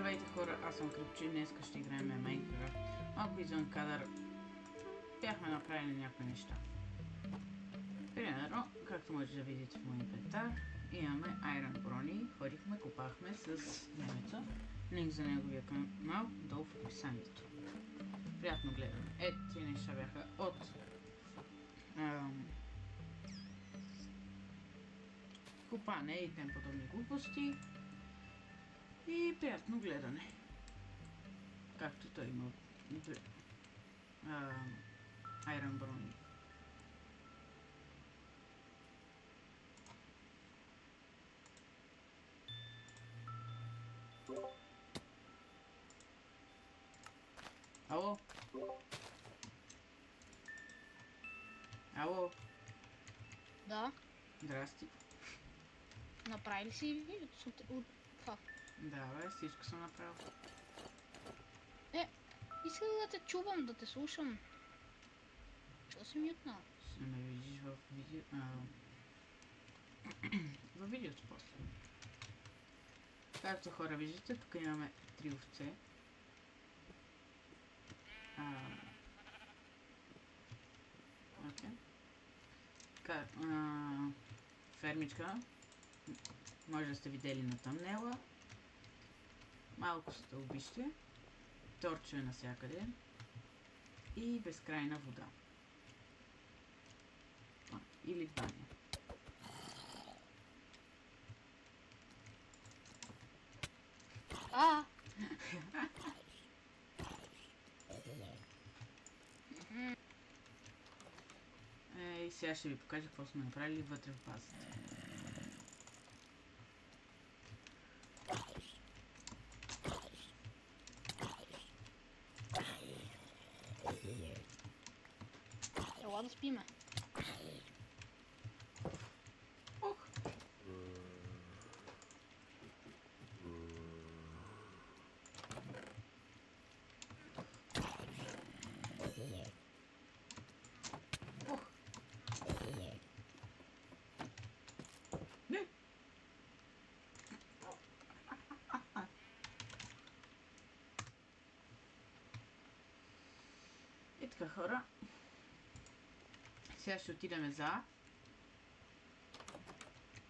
Здравейте хора, аз съм Крипчи и днес ще играем Майнкрафт. Малко извън кадър бяхме направили някои неща. Примерно, както може да видите в моя инвентар, имаме Iron брони, ходихме, копахме с немеца. Линк за неговия канал долу в описанието. Приятно гледане. Ето тези неща бяха от копане и тем подобни глупости. И приятно гледане. Както той има Iron брони. Ало? Ало? Да. Здрасти. Направи ли си видеото от това? Да, бе, всичко съм направил. Искам да те чувам, да те слушам. Що си мютнал? Ще ме видиш в видео... в видеото после. Както хора виждате, тук имаме 3 овце. Окей. Фермичка. Може да сте видели на тъмнела. Малко стълбище. Торчове навсякъде. И безкрайна вода. Или баня. И сега ще ви покажа какво сме направили вътре в базата. Ела да спиме. Ох! Не! И така хора. Сега ще отидем за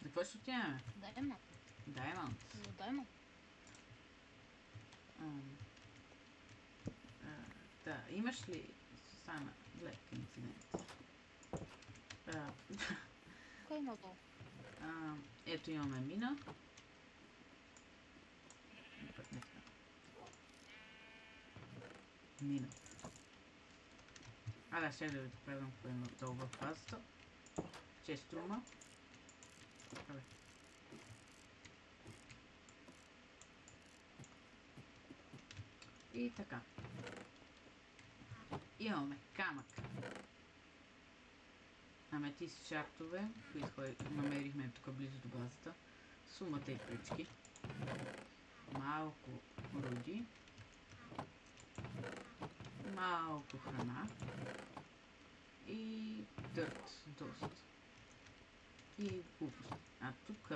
какво ще отидем? Даймонд. Даймонд. За Даймонд. Да, имаш ли стана лек инцидент? Кой има долу? Ето имаме мина. Мина. Да, ще да ви покажам какво има долу в базата. Честрума. И така. Имаме камък. Аметист шахтове, които намерихме тук близо до базата. Сумата и пръчки. Малко руди. Малко храна. И дърт доста. И глупост. А тук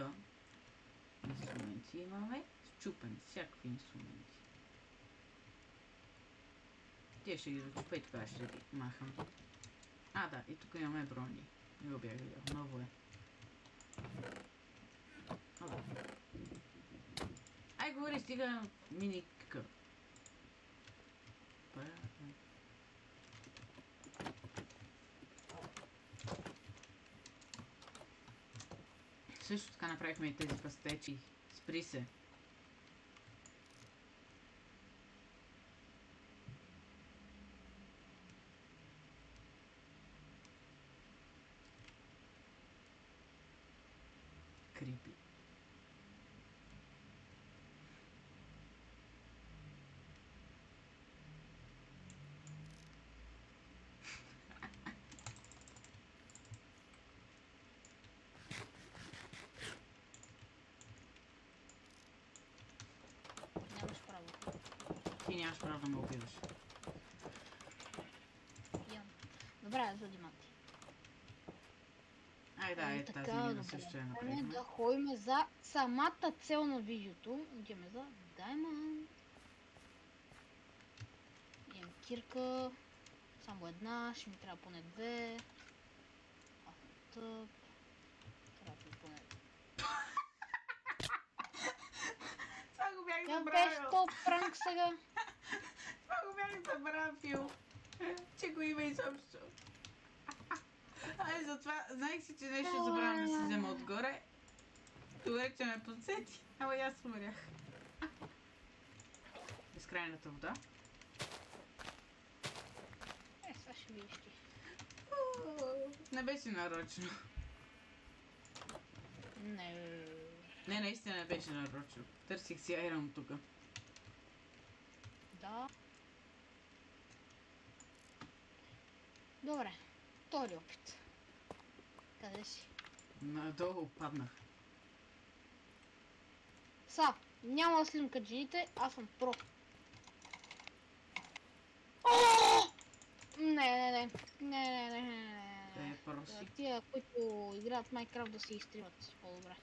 инструменти имаме. Счупени, всякакви инструменти. Те ще ги зачупа и тогава ще ги махам. Да, и тук имаме брони. Не го бях видял. Ново е. Ай, говори, стига мини кър. Също така направихме и тези пастечи. Спри се. Крипи. Нямаш право. Ти нямаш право да ме убиваш. Имам. Добре, за диманти. Ай да, тази мина също я направихме. Да ходим за самата цел на видеото. Идеме за Diamond. Имам кирка. Само една, ще ми трябва поне две. Аз съм тъп. Трябва ми поне... Това го бях Как забравил. беше топ пранк сега? Това го бях забравил. Че го има изобщо. Ай, затова знаех си, че нещо забравям да си взема отгоре. Добре, че ме подсети. Ама и аз умрях. Безкрайната вода. Сега ще видиш ти. Не беше нарочно. Не. Не, наистина не беше нарочно. Търсих си айрон тука. Да. Добре. Втори опит. Къде си? Надолу паднах. Няма да снимкат жените, аз съм про. Не. Те проси. Тия, които играят Майнкрафт, да се изтриват по-добре.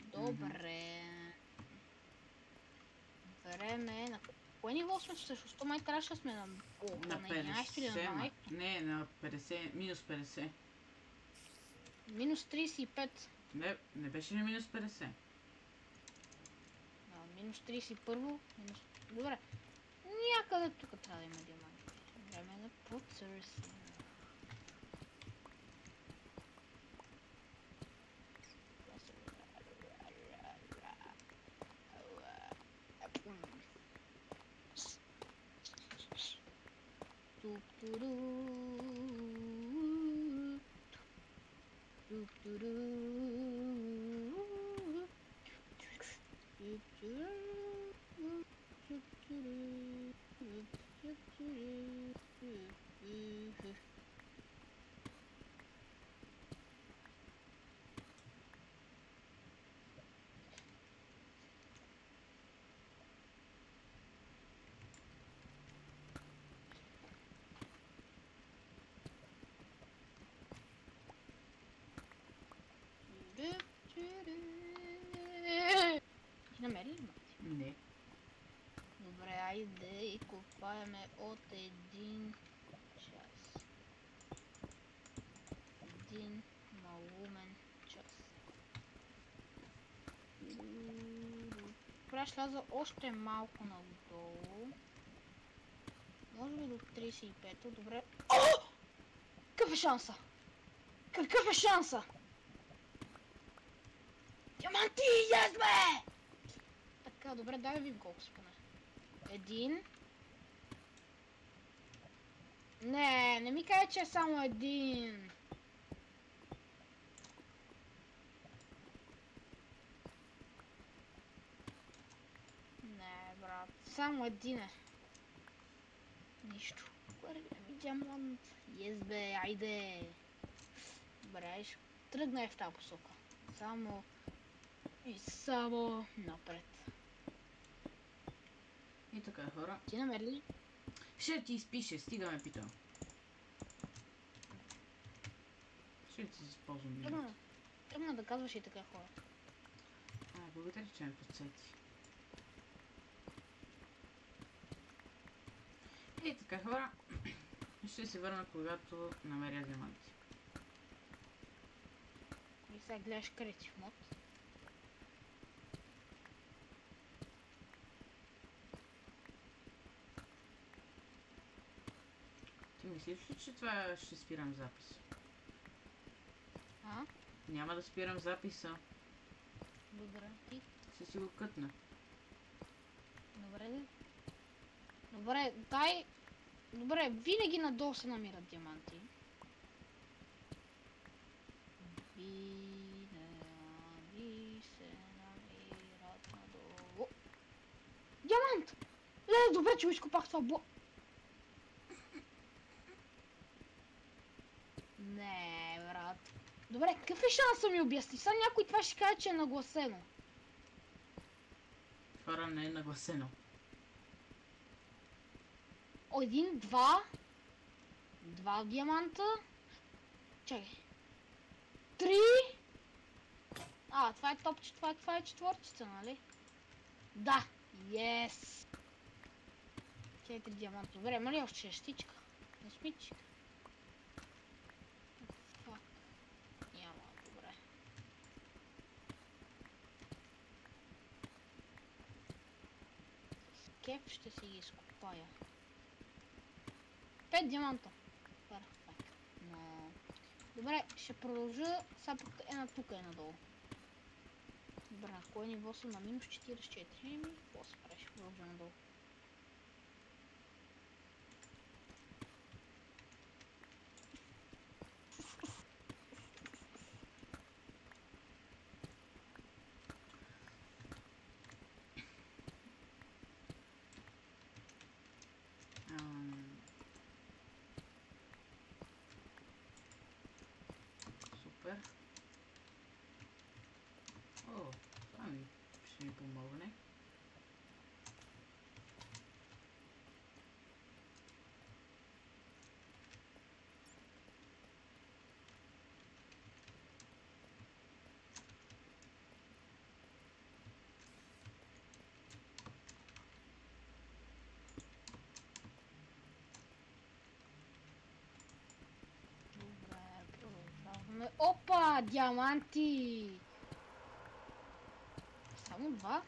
Добре. Време на... Кое ниво сме всъщност? То май трябваше да сме на... На на 11 или на 12? Не, на 50, минус 50. Минус 35. Не беше ли минус 50? Минус 31. Минус... Добре. Някъде тук трябва да има диаманти. Време на потърсим. Намери ли? Не. Добре, айде и копаеме от един час. Един малумен час. Добре, ще сляза още малко надолу. Може би до 35-то, добре. Какъв е шанса? Какъв е шанса? Диаманти, yes, бе! Така, добре, дай да видим колко са поне. Един. Не ми кажа, че е само един. Не, брат, само един е. Нищо. Горе ми диамант. Yes, бе, айде. Добре, ще тръгна в тази посока. Само и само напред. И така, хора. Ти намери ли? Ще ти изпише, стига ме питам. Ще ти използвам минути. Тръгна да казваш и така хора. Благодаря, че ме подсети. И така, хора. Ще се върна, когато намеря диаманти. И сега гледаш креатив мод. Ти мислиш ли, че това ще спирам запис? А? Няма да спирам записа. Добре, ти? Ще си го кътна. Добре ли? Добре, дай... Добре, винаги надолу се намират диаманти. Винаги се намират надолу. Диамант! Добре, че го изкопах това блок. Не, брат. Добре, какъв е шанса ми обясни? Сега някой това ще каже, че е нагласено. Хора, не е нагласено. Един, два диаманта. Чакай. 3. Това е топче, това е четвъртица, нали? Да! Yes! 4 диаманта. Добре, има ли още частичка? Не смичка. Фак. Няма, добре. С кеп ще си ги изкопая. 5 диаманта. Перфект. Но... Добре, ще продължа. Сега пък тук е надолу. Добре, на кое ниво съм? На минус 44. Еми, какво се прави? Ще продължа надолу. Супер. О, това ще ми помогне. Опа! Диаманти! Само 2? Да,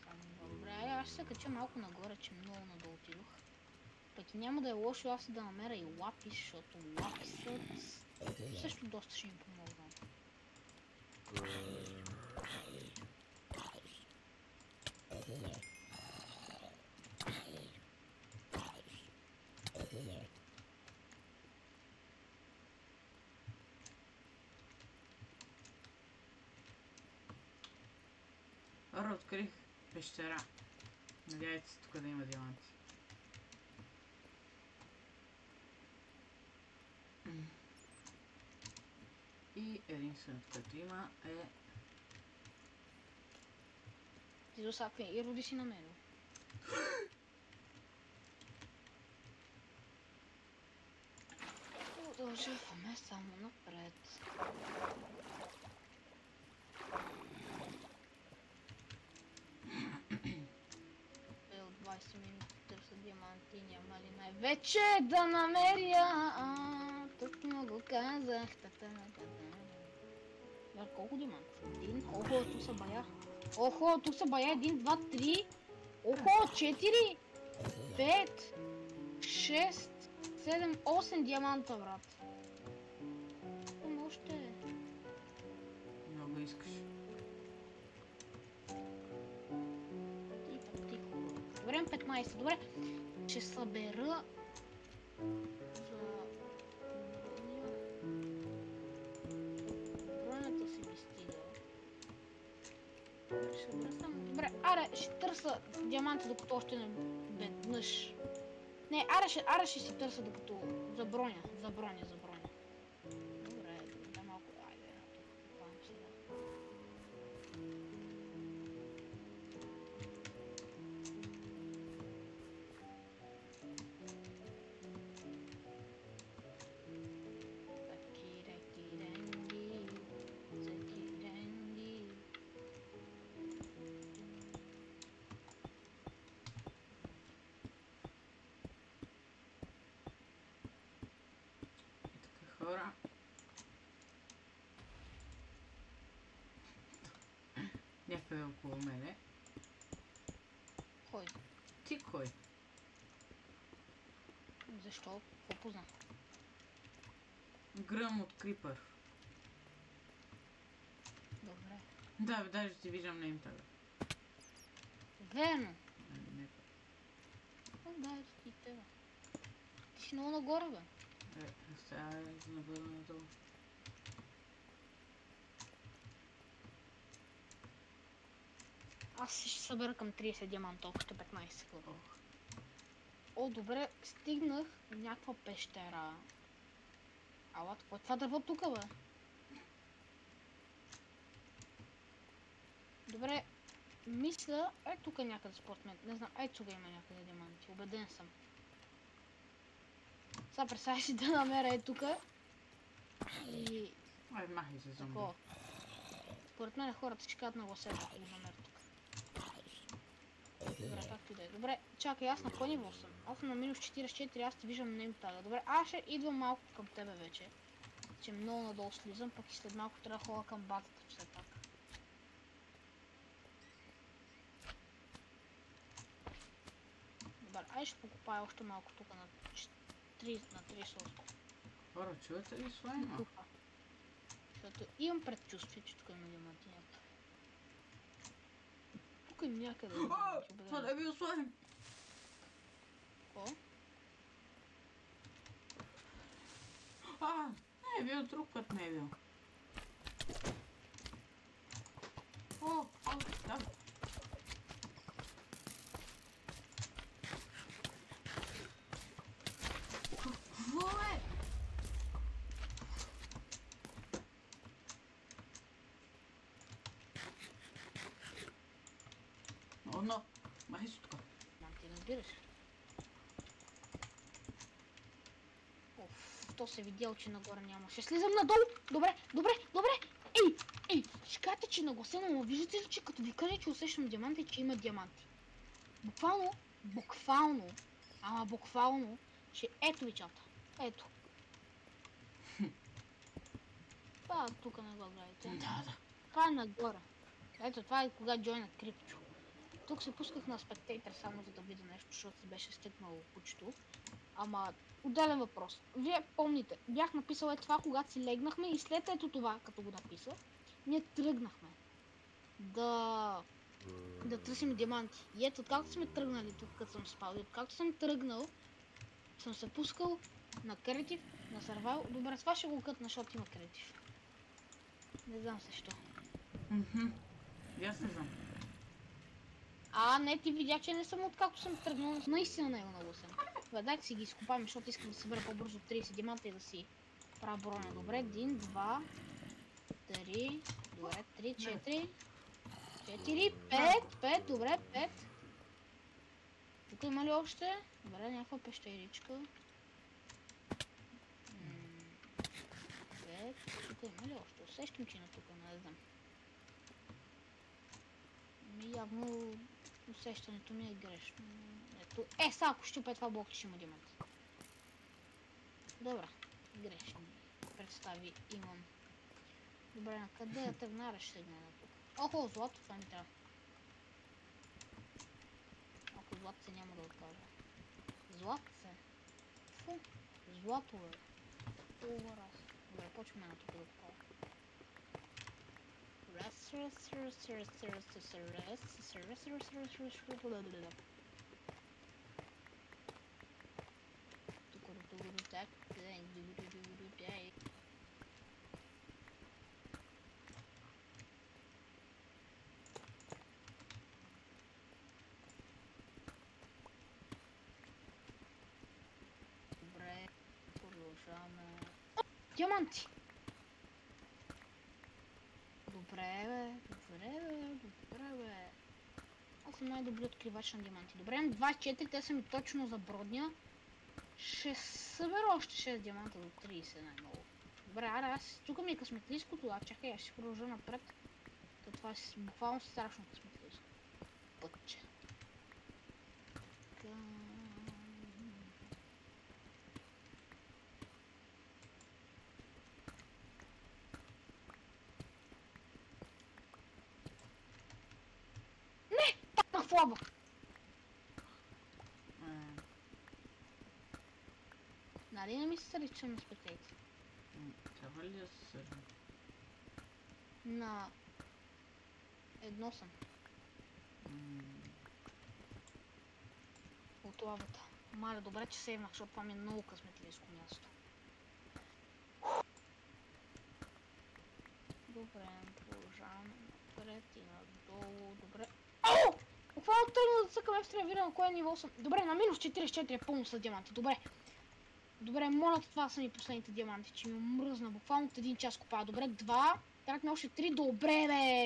само 2. Добре, аз ще се кача малко нагоре, че много надолу отидох. Пък и няма да е лошо аз да намеря и лапис, защото лаписът също доста ще ми помогна. Открих пещера. Надявайте се тук да има диаманти. И единственото, което има е... Ти до всякакви ироди си намерил. Продължаваме само напред. От 20 минути търся диаманти, няма ли най-вече да намеря? Тук много казах. Колко диаманти? Един. Охо, тук са бая. Охо, тук са бая. 1, 2, 3. Охо, 4. 5. 6. 7, 8 диаманта, брат. Там още... Много искаш. Добре, 15. Добре. Ще събера за бронята си ми стига. Добре, аре, ще търся диаманти, докато още не веднъж. Не, аре ще си търся докато... За броня. Добре, да малко... Айде, купавам сега. Хора. Някъде около мене. Кой? Ти кой? Защо? Какво позна? Гръм от крипър. Добре. Да, бе, даже ти виждам на имта, бе. Верно. Не. Да, и тебе. Ти си много нагоре, бе. Сега за да бъда надолу. Аз ще събера към 30 диаманта, още 15 хвърля. О, добре, стигнах някаква пещера. Ала, какво е това дърво тук, бе? Добре, мисля, тук е някъде според мен. Не знам, тук има някъде диаманти, убеден съм. Сега представя си да намеря тук. И Ай, махай се зомби. Такова. Според мен хората ще кажат на гласена, ако го намеря тук. Добре, както и да е. Добре, чакай, аз на кой ниво съм? Аз съм на минус 44, аз те виждам на импага. Добре, аз ще идвам малко към тебе вече. Че много надолу слизам, пък и след малко трябва да ходя към базата все пак. Добре, ай ще покупая още малко тук на 3 соска. Хора, чувате ли слайма? Защото имам предчувствие, че тук има диаманти някакъв. Тук някъде има диаманти. Това да е бил слайм! Какво? Не е бил друг път, не е бил. Да. Какво е? Но, махай се тук. Ти разбираш. То се видял, че нагоре няма. Ще слизам надолу. Добре. Ей, ще кажете, че нагласено, но виждате ли, че като ви кажа, че усещам диаманти, че има диаманти. Буквално, че ето ви чата. Ето. Това тук не го гледайте. Да. Това е нагоре. Ето, това е кога джойна крипчо. Тук се пусках на спектейтър само за да видя нещо, защото се беше стъкнало кучето. Ама, отделен въпрос. Вие помните, бях написал това, когато си легнахме и след ето това, като го написах, ние тръгнахме да търсим диаманти. И ето, както сме тръгнали тук, като съм спал, и откакто съм тръгнал, съм се пускал на креатив, на survival. Добре, това ще го кътна, защото има креатив. Не знам защо. И аз не знам. Не, ти видя, че не съм откакто съм тръгнал. Наистина него много съм. Дайте си ги изкопаем, защото искам да събера по-бързо 30 диаманта и да си правя броня. Добре, 1, 2, 3, добре, 3, 4, 4, 5, добре, 5. Тук има ли още? Добре, някаква пещеричка. 5, тук има ли още? Усещам, че на тук, не знам. Явно усещането ми е грешно. Ето, сега ако щупя това блок, ще има диаманти. Добре, грешни представи имам. Добре, на къде да тръгна, ще седна на тук. Охо, злато, това ми трябва. Ако злато се няма да откажа. Злато се. Фу, злато е. Добре, почваме на тук да откажа. Добре, продължаваме. Диаманти! Добре, бе. Аз съм най-добрият откривач на диаманти. Добре, имам 24, те са ми точно за бродня. Ще събера още 6 диаманта до 30 най-много. Добре, аз тук ми е късметлийското, чакай, аз ще продължа напред. Това е буквално страшно късметлийско пътче. Флаба. Нали не ми се сърдича на спектейт? Трябва ли да се сърдим? На... едно съм. От лавата. Маля, добре, че сейвнах, защото това ми е много късметлийско място. Добре, продължаваме напред и надолу. Добре. Ау! Буквално тръгна да цъкам ефтравира на кое ниво съм. Добре, на минус 44 е пълно с диаманти. Добре, моля, това са ми последните диаманти, че ми мръзна. Буквално от 1 час копая. Добре, 2. Трябват ми още 3.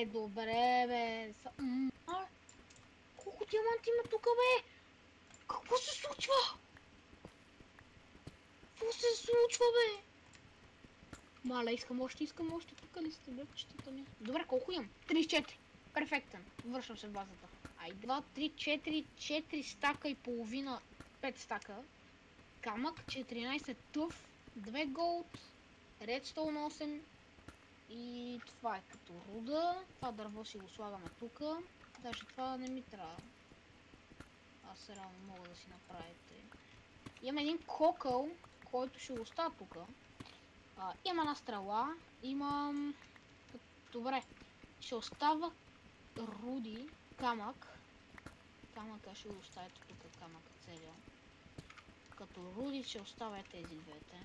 Добре, бе. Колко диаманти има тук, бе? Какво се случва? Какво се случва, бе? Мале, искам още тук ли сте, бебчетата ми? Добре, колко имам? 34. Перфектен. Вършвам се в базата. Ай, 2, 3, 4, 4 стака и половина, 5 стака. Камък, 14 тъв, 2 голд, редстоун 8 и това е като руда. Това дърво си го слагаме тук. Даже това не ми трябва. Аз реално мога да си направите. Имам един кокъл, който ще оставя тук. Имам една стрела, имам... Добре, ще остава руди, камък. Камъка ще го оставите тук, камъка целия. Като руди ще оставя тези двете.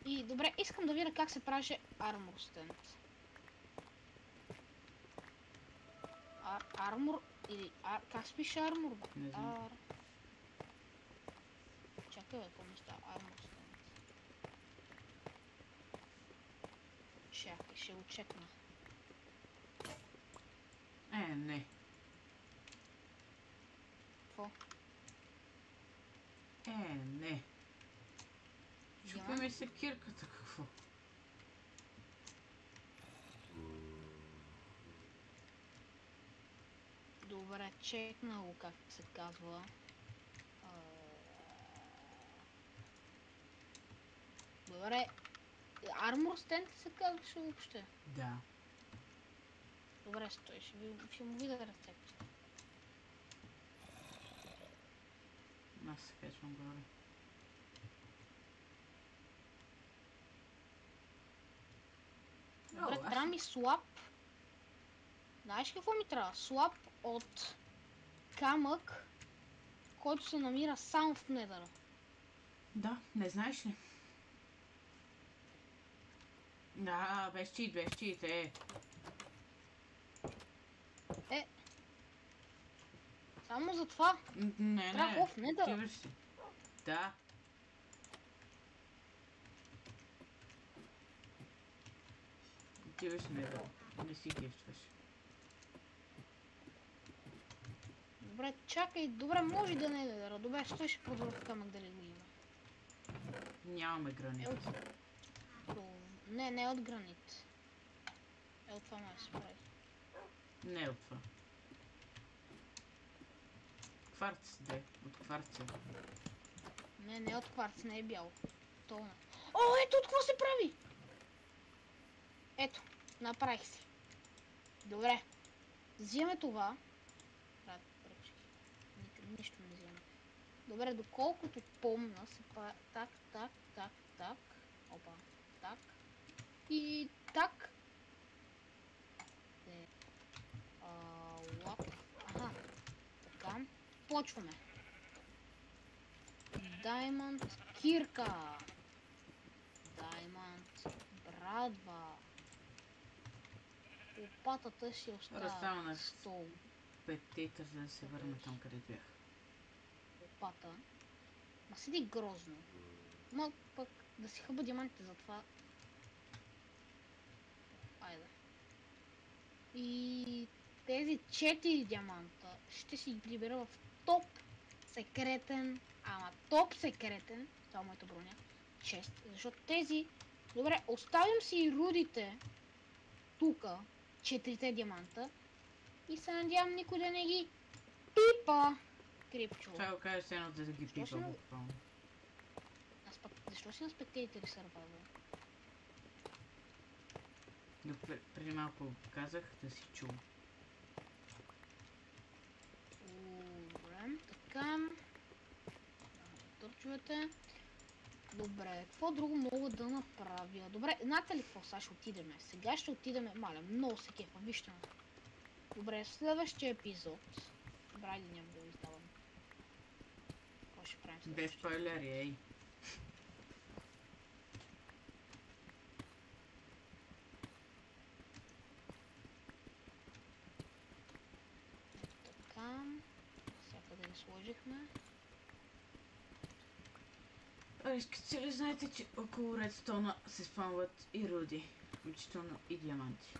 И добре, искам да видя как се правеше армор стенд. Армор или... Как се пише армор? Не знам. Чакай, какво ми става армор стенд. Чакай, ще го чекна. Не. Какво? Не. Чупи ми се кирката, какво? Добре, чекна го как се казва. Добре, армор стенд се казваше въобще. Да. Добре, стой, ще му видя рецепта. Аз се качвам горе. Добре, трябва ми слаб. Знаеш какво ми трябва? Слаб от камък, който се намира само в недъра. Да, не знаеш ли? Да, без чит, Само за това. Не, Трябва в недъра. отиваш си. Да. Отиваш недъра. Не си гифтваш. Добре, чакай, добре, може да не е недъра. Добре, стой ще проверя камък дали го има. Нямаме гранит. Не е от гранит. От това ме се прави. Не от това. Кварц, от кварца. Не от кварц, не е бял. Толна. О, ето от какво се прави! Ето, направих си. Добре. Взимаме това. Нищо не взема. Добре, доколкото помна се прави так. Опа, так. И так. Лап. Аха. Така. Почваме. Даймонд кирка. Даймонд брадва. Лопатата си остава стол. Петета, за да се върна там, където бях. Лопата. Ма седи грозно. Ма пък да си хъба диамантите за това. Айде. И тези 4 диаманта ще си ги прибера в топ секретен, топ секретен, това е моята броня, чест, защото тези, добре, оставям си и рудите тука, 4 диаманта и се надявам никой да не ги пипа. Крипчо. Това го кажеш едно да ги пипа буквално. Защо си на спектейтери сървайвър? Преди малко казах да си чул. Добре, така. Търчовете. Добре, какво друго мога да направя? Добре, знаете ли какво сега ще отидеме? Сега ще отидеме, маля, много се кефа, вижте ме. Добре, в следващия епизод. Добре, няма да го издавам. Какво ще правим следващия? Без спойлери, ей. Така. Всякъде ги сложихме. Искате ли знаете, че около редстона се спамват и руди, включително и диаманти?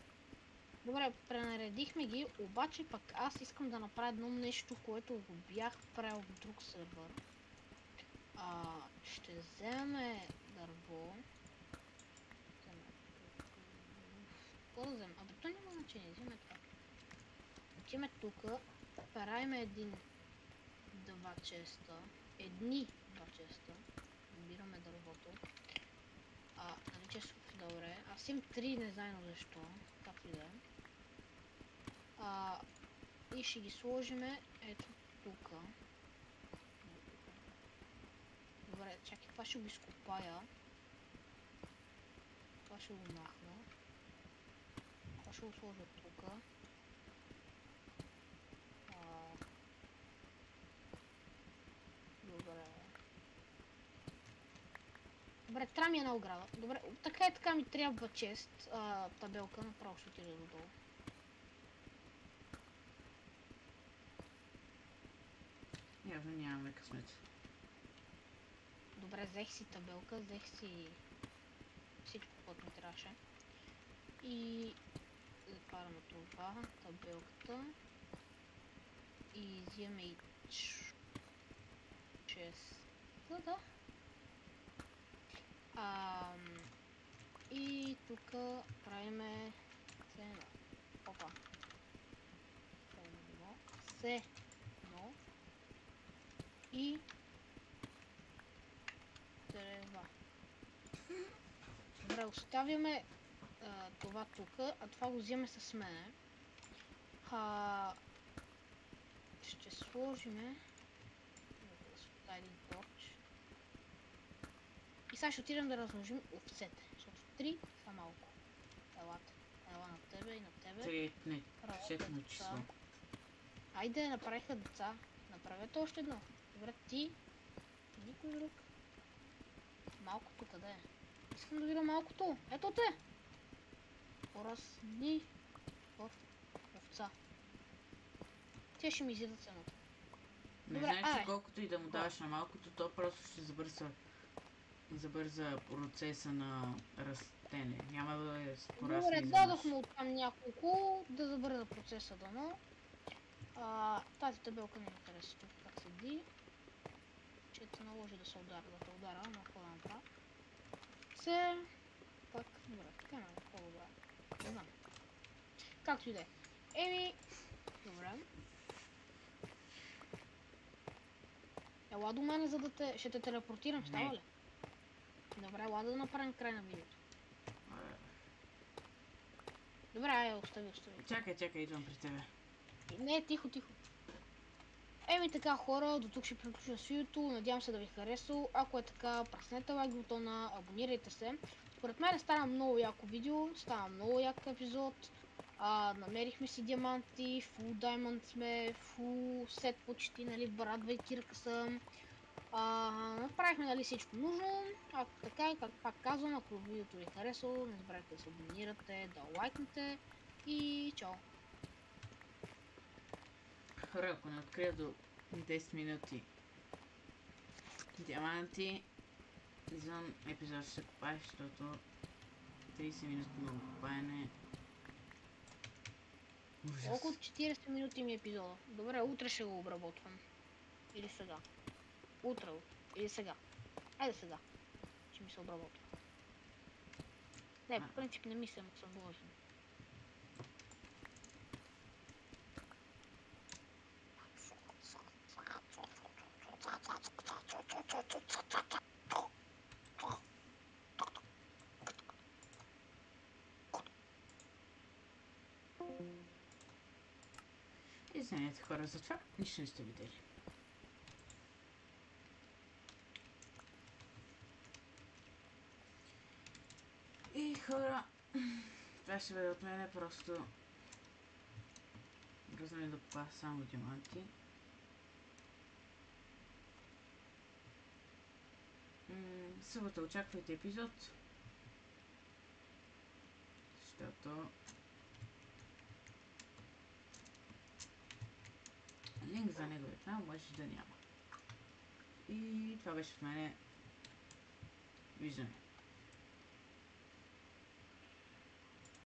Добре, пренаредихме ги, обаче пък аз искам да направя едно нещо, което го бях правил в друг сервер. Ще вземе дърво. какво да вземем? Абе, то няма значение, вземе това. Отиваме тука, правим два честа, два честа, набираме дървото. Нали че добре, аз имам 3, не знайно защо, както и да е. И ще ги сложиме ето тука. Добре, чакай, това ще го изкопая. Това ще го махна. Това ще го сложа тука. Добре. Добре, трябва ми една ограда. Добре, така ми трябва чест. Табелка, направо ще отида додолу. Явно нямаме късмет. Добре, взех си табелка, взех си всичко, което ми трябваше. И запараме това, табелката. И взимаме и да. И тук правиме опа. Сено и трева. Добре, оставяме това тук, а това го вземе с мене. Ще сложиме един торч. И сега ще отидем да разложим овцете, защото 3 са малко. Ела на тебе и на тебе. Четно число. Айде, направиха деца. Направете още едно. Добре, ти. Никой друг. Малкото къде е? Искам да видя малкото. Ето те! Порасни в овца. Те ще ми изядат цената. Не знаеш, че колкото и да му даваш на малкото, то просто ще забърза процеса на растене. Няма да е порасне изведнъж. Добре, дадохме оттам няколко да забърза процеса дано. Тази табелка не ми интересува тук как седи. Ще се наложи да те удара, но какво да направя? Пак, добре, така е по-добре. Не знам. Както и да е. Добре. Ела до мене, за да ще те телепортирам, става ли? Добре, ела да направим край на видеото. Добре, остави. Чакай, идвам при тебе. Не, тихо. Така хора, до тук ще приключим с видеото. Надявам се да ви хареса. Ако е така, праснете лайк бутона, абонирайте се. Според мен стана много яко видео, стана много як епизод. Намерихме си диаманти, фул даймонд сме, фул сет почти, нали, радвайки ръка съм. Направихме, нали, всичко нужно. Ако така, как пак казвам, ако видеото ви харесало, не забравяйте да се абонирате, да лайкнете и чао! Хора, ако не открия до 10 минути диаманти, извън епизод ще се копае, защото 30 минутно копаене. Около 40 минути ми е епизода. Добре, утре ще го обработвам. Или сега. Утре или сега. Айде сега. Ще ми се обработва. Не, по принцип не мисля, но съм длъжен. Извинете хора за това, нищо не сте видели. И хора, това ще бъде от мене, просто бързо ми да купа само диаманти. Събота очаквайте епизод, защото линк за неговия канал може да няма. И това беше от мене. Виждане.